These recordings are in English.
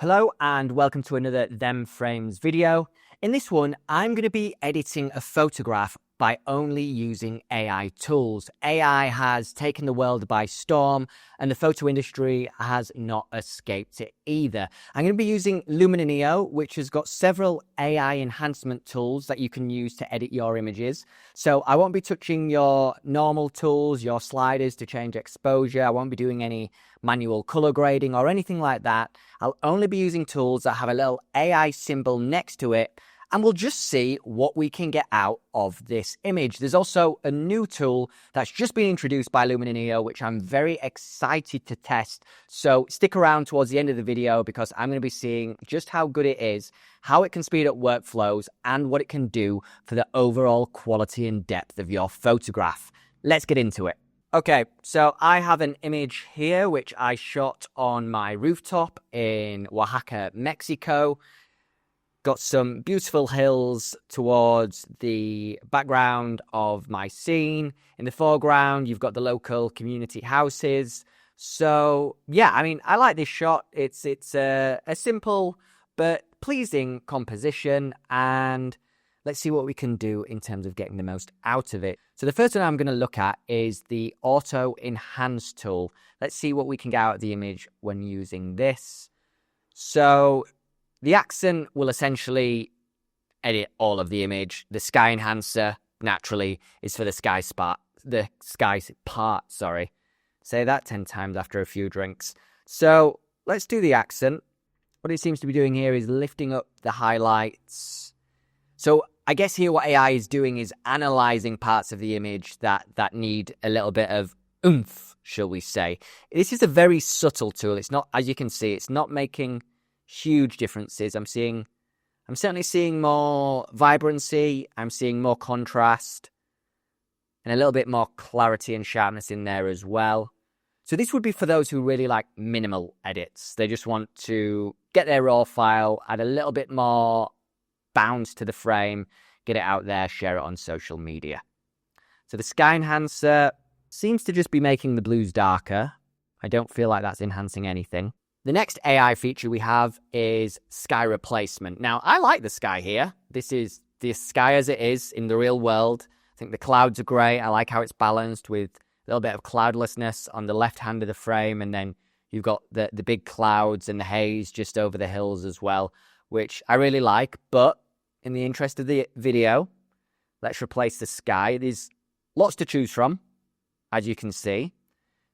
Hello and welcome to another Them Frames video. In this one, I'm going to be editing a photograph by only using AI tools. AI has taken the world by storm and the photo industry has not escaped it either. I'm going to be using Luminar Neo, which has got several AI enhancement tools that you can use to edit your images. So I won't be touching your normal tools, your sliders to change exposure. I won't be doing any manual color grading or anything like that. I'll only be using tools that have a little AI symbol next to it, and we'll just see what we can get out of this image. There's also a new tool that's just been introduced by Luminar Neo, which I'm very excited to test. So stick around towards the end of the video because I'm going to be seeing just how good it is, how it can speed up workflows, and what it can do for the overall quality and depth of your photograph. Let's get into it. Okay, so I have an image here which I shot on my rooftop in Oaxaca, Mexico. Got some beautiful hills towards the background of my scene. In the foreground, you've got the local community houses. So yeah, I mean, I like this shot. It's a simple but pleasing composition, and let's see what we can do in terms of getting the most out of it. So the first one I'm going to look at is the Auto Enhance tool. Let's see what we can get out of the image when using this. So the accent will essentially edit all of the image. The sky enhancer, naturally, is for the sky part, sorry. Say that 10 times after a few drinks. So let's do the accent. What it seems to be doing here is lifting up the highlights. So I guess here what AI is doing is analyzing parts of the image that need a little bit of oomph, shall we say. This is a very subtle tool. It's not, as you can see, it's not making huge differences. I'm certainly seeing more vibrancy. I'm seeing more contrast and a little bit more clarity and sharpness in there as well. So this would be for those who really like minimal edits. They just want to get their raw file, add a little bit more bounce to the frame, get it out there, share it on social media. So the sky enhancer seems to just be making the blues darker. I don't feel like that's enhancing anything. The next AI feature we have is sky replacement. Now, I like the sky here. This is the sky as it is in the real world. I think the clouds are great. I like how it's balanced with a little bit of cloudlessness on the left hand of the frame, and then you've got the big clouds and the haze just over the hills as well, which I really like. But in the interest of the video, let's replace the sky. There's lots to choose from, as you can see.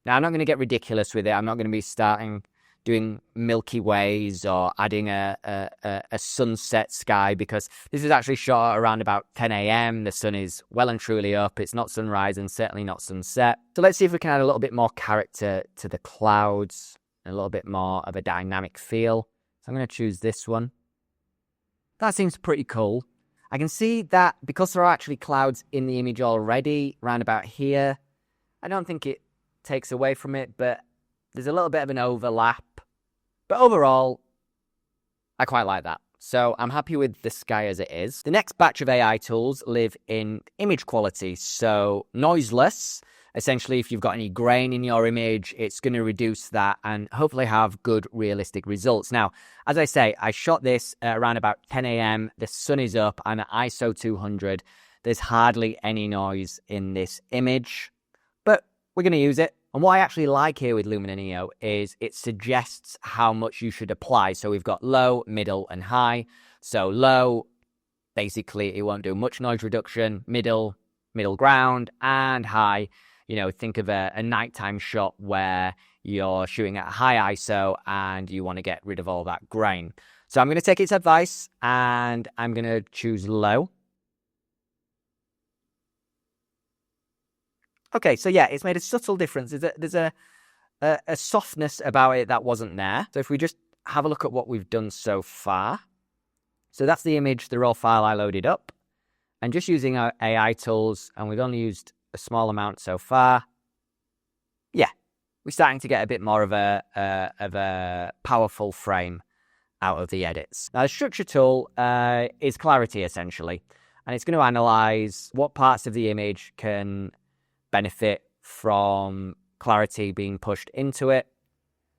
Now, I'm not going to get ridiculous with it. I'm not going to be doing Milky Ways or adding a sunset sky, because this is actually shot around about 10 a.m. The sun is well and truly up. It's not sunrise and certainly not sunset. So let's see if we can add a little bit more character to the clouds, and a little bit more of a dynamic feel. So I'm going to choose this one. That seems pretty cool. I can see that because there are actually clouds in the image already, around about here. I don't think it takes away from it, but there's a little bit of an overlap. But overall, I quite like that. So I'm happy with the sky as it is. The next batch of AI tools live in image quality. So noiseless. Essentially, if you've got any grain in your image, it's going to reduce that and hopefully have good, realistic results. Now, as I say, I shot this around about 10 a.m. The sun is up and at ISO 200. There's hardly any noise in this image, but we're going to use it. And what I actually like here with Luminar Neo is it suggests how much you should apply. So we've got low, middle, and high. So low, basically, it won't do much noise reduction. Middle ground, and high. You know, think of a nighttime shot where you're shooting at a high ISO and you want to get rid of all that grain. So I'm going to take its advice and I'm going to choose low. Okay, so yeah, it's made a subtle difference. There's a softness about it that wasn't there. So if we just have a look at what we've done so far. So that's the image, the raw file I loaded up. And just using our AI tools, and we've only used a small amount so far. Yeah, we're starting to get a bit more of a powerful frame out of the edits. Now, the structure tool is clarity, essentially. And it's going to analyze what parts of the image can benefit from clarity being pushed into it.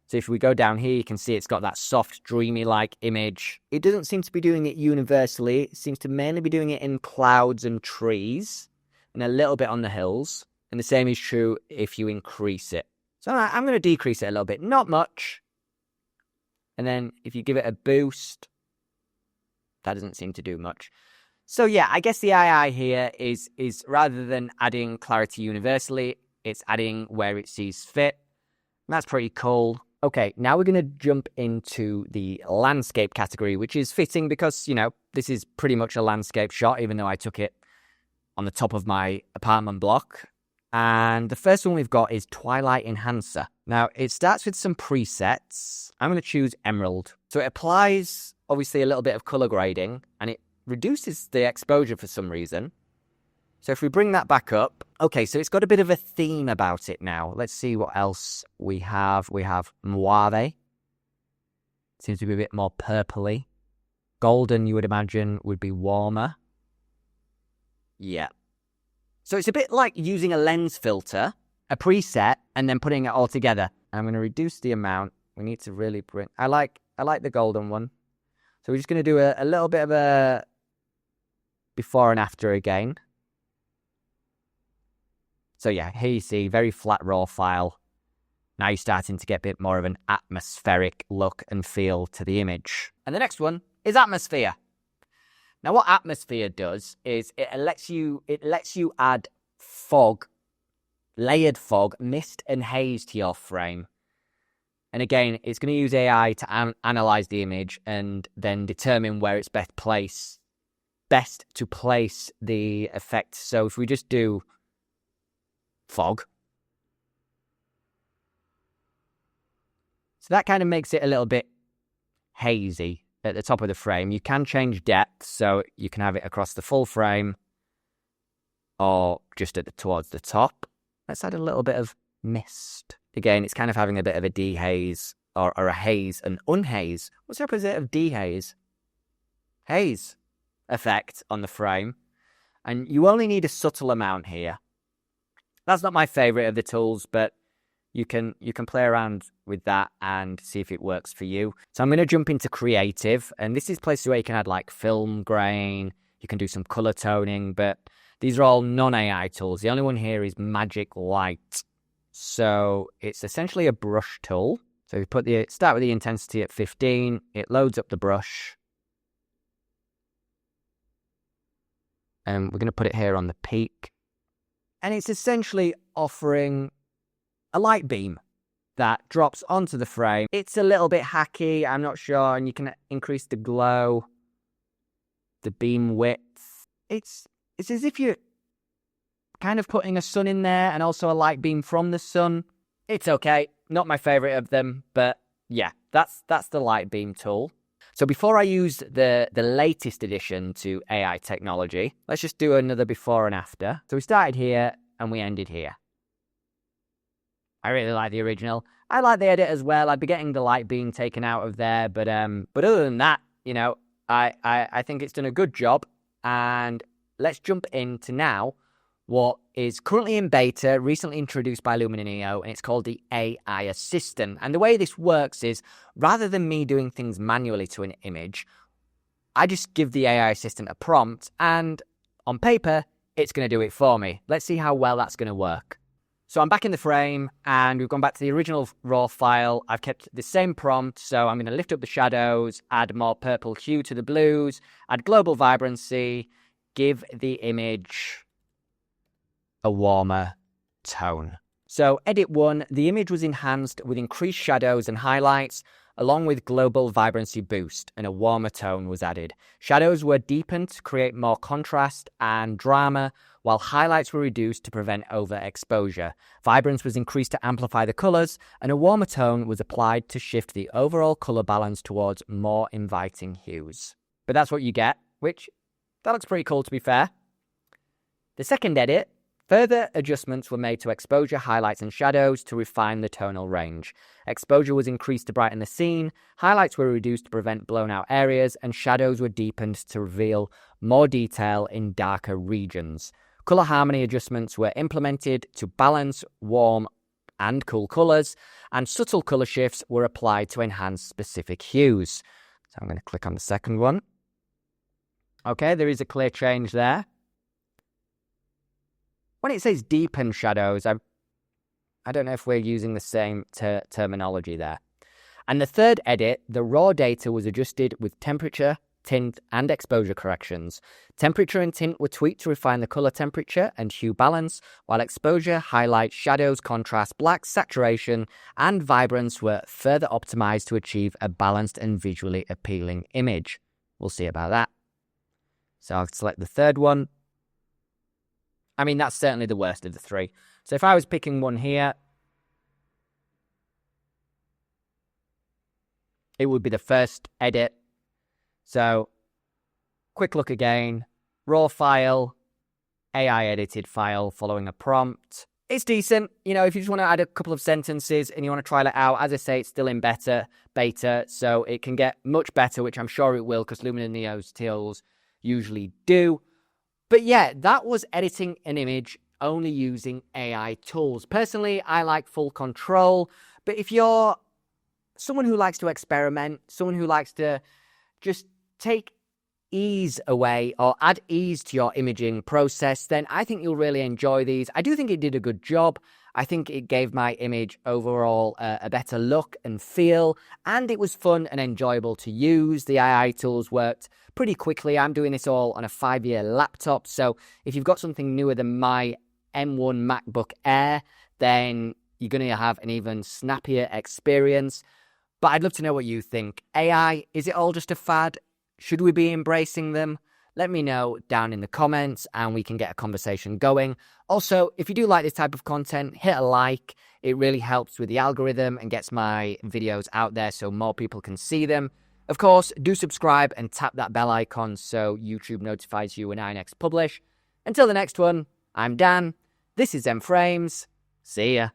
So if we go down here, you can see it's got that soft, dreamy-like image. It doesn't seem to be doing it universally. It seems to mainly be doing it in clouds and trees and a little bit on the hills. And the same is true if you increase it. So I'm going to decrease it a little bit, not much. And then if you give it a boost, that doesn't seem to do much. So yeah, I guess the AI here is rather than adding clarity universally, it's adding where it sees fit. And that's pretty cool. Okay, now we're going to jump into the landscape category, which is fitting because, this is pretty much a landscape shot, even though I took it on the top of my apartment block. And the first one we've got is Twilight Enhancer. Now, it starts with some presets. I'm going to choose Emerald. So it applies, obviously, a little bit of color grading, and it reduces the exposure for some reason. So if we bring that back up, okay, so it's got a bit of a theme about it now. Let's see what else we have. We have Mauve. Seems to be a bit more purpley. Golden, you would imagine, would be warmer. Yeah. So it's a bit like using a lens filter, a preset, and then putting it all together. I'm going to reduce the amount. We need to really bring... I like the golden one. So we're just going to do a little bit of a before and after again. So yeah, here you see, very flat raw file. Now you're starting to get a bit more of an atmospheric look and feel to the image. And the next one is Atmosphere. Now what Atmosphere does is it lets you add fog, layered fog, mist and haze to your frame. And again, it's going to use AI to analyze the image and then determine where it's best to place the effect. So if we just do fog. So that kind of makes it a little bit hazy at the top of the frame. You can change depth, so you can have it across the full frame or just towards the top. Let's add a little bit of mist. Again, it's kind of having a bit of a dehaze or a haze, an unhaze. What's the opposite of dehaze? Haze effect on the frame. And you only need a subtle amount here. That's not my favorite of the tools, but you can play around with that and see if it works for you. So I'm going to jump into creative, and this is places where you can add like film grain, you can do some color toning, but these are all non-AI tools. The only one here is Magic Light. So it's essentially a brush tool. So you start with the intensity at 15, it loads up the brush. And we're going to put it here on the peak. And it's essentially offering a light beam that drops onto the frame. It's a little bit hacky, I'm not sure, and you can increase the glow, the beam width. It's as if you're kind of putting a sun in there and also a light beam from the sun. It's okay, not my favorite of them, but yeah, that's the light beam tool. So before I use the latest addition to AI technology, let's just do another before and after. So we started here and we ended here. I really like the original. I like the edit as well. I'd be getting the light beam taken out of there, but other than that, I think it's done a good job. And let's jump into now what is currently in beta, recently introduced by Luminar Neo, and it's called the AI Assistant. And the way this works is, rather than me doing things manually to an image, I just give the AI Assistant a prompt, and on paper, it's going to do it for me. Let's see how well that's going to work. So I'm back in the frame, and we've gone back to the original raw file. I've kept the same prompt, so I'm going to lift up the shadows, add more purple hue to the blues, add global vibrancy, give the image a warmer tone. So edit 1, the image was enhanced with increased shadows and highlights, along with global vibrancy boost, and a warmer tone was added. Shadows were deepened to create more contrast and drama, while highlights were reduced to prevent overexposure. Vibrance was increased to amplify the colors, and a warmer tone was applied to shift the overall color balance towards more inviting hues. But that's what you get, which, that looks pretty cool to be fair. The second edit, further adjustments were made to exposure, highlights, and shadows to refine the tonal range. Exposure was increased to brighten the scene, highlights were reduced to prevent blown-out areas, and shadows were deepened to reveal more detail in darker regions. Color harmony adjustments were implemented to balance warm and cool colors, and subtle color shifts were applied to enhance specific hues. So I'm going to click on the second one. Okay, there is a clear change there. When it says deepen shadows, I don't know if we're using the same terminology there. And the third edit, the raw data was adjusted with temperature, tint, and exposure corrections. Temperature and tint were tweaked to refine the color temperature and hue balance, while exposure, highlight, shadows, contrast, black, saturation, and vibrance were further optimized to achieve a balanced and visually appealing image. We'll see about that. So I'll select the third one. I mean, that's certainly the worst of the three. So if I was picking one here, it would be the first edit. So, quick look again, raw file, AI edited file following a prompt. It's decent. You know, if you just want to add a couple of sentences and you want to try it out, as I say, it's still in beta, so it can get much better, which I'm sure it will, because Luminar Neo's tools usually do. But yeah, that was editing an image only using AI tools. Personally, I like full control, but if you're someone who likes to experiment, someone who likes to just take ease away or add ease to your imaging process, then I think you'll really enjoy these. I do think it did a good job. I think it gave my image overall a better look and feel, and it was fun and enjoyable to use. The AI tools worked pretty quickly. I'm doing this all on a 5-year laptop, so if you've got something newer than my M1 MacBook Air, then you're going to have an even snappier experience. But I'd love to know what you think. AI, is it all just a fad? Should we be embracing them? Let me know down in the comments and we can get a conversation going. Also, if you do like this type of content, hit a like. It really helps with the algorithm and gets my videos out there so more people can see them. Of course, do subscribe and tap that bell icon so YouTube notifies you when I next publish. Until the next one, I'm Dan. This is M Frames. See ya.